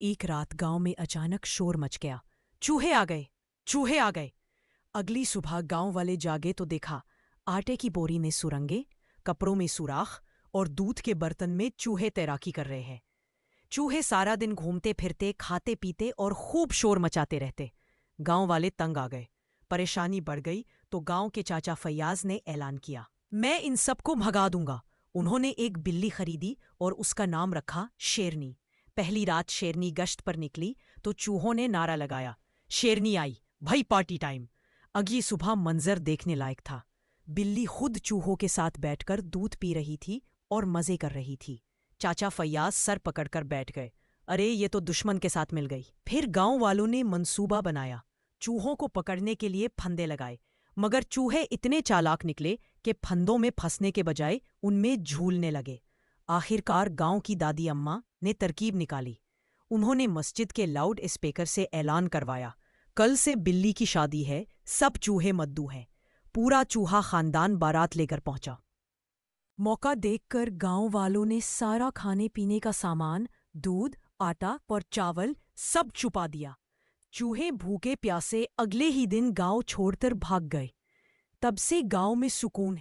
एक रात गांव में अचानक शोर मच गया। चूहे आ गए, चूहे आ गए। अगली सुबह गांव वाले जागे तो देखा आटे की बोरी में सुरंगे, कपड़ों में सुराख और दूध के बर्तन में चूहे तैराकी कर रहे हैं। चूहे सारा दिन घूमते फिरते, खाते पीते और खूब शोर मचाते रहते। गांव वाले तंग आ गए। परेशानी बढ़ गई तो गांव के चाचा फैयाज ने ऐलान किया, मैं इन सबको भगा दूंगा। उन्होंने एक बिल्ली खरीदी और उसका नाम रखा शेरनी। पहली रात शेरनी गश्त पर निकली तो चूहों ने नारा लगाया, शेरनी आई भाई पार्टी टाइम। अगली सुबह मंजर देखने लायक था। बिल्ली खुद चूहों के साथ बैठकर दूध पी रही थी और मजे कर रही थी। चाचा फैयाज सर पकड़कर बैठ गए, अरे ये तो दुश्मन के साथ मिल गई। फिर गांव वालों ने मंसूबा बनाया, चूहों को पकड़ने के लिए फंदे लगाए। मगर चूहे इतने चालाक निकले कि फंदों में फंसने के बजाय उनमें झूलने लगे। आखिरकार गांव की दादी अम्मा ने तरकीब निकाली। उन्होंने मस्जिद के लाउड स्पीकर से ऐलान करवाया, कल से बिल्ली की शादी है, सब चूहे मद्दू हैं। पूरा चूहा खानदान बारात लेकर पहुंचा। मौका देखकर गांव वालों ने सारा खाने पीने का सामान, दूध, आटा और चावल सब छुपा दिया। चूहे भूखे प्यासे अगले ही दिन गांव छोड़कर भाग गए। तब से गांव में सुकून है।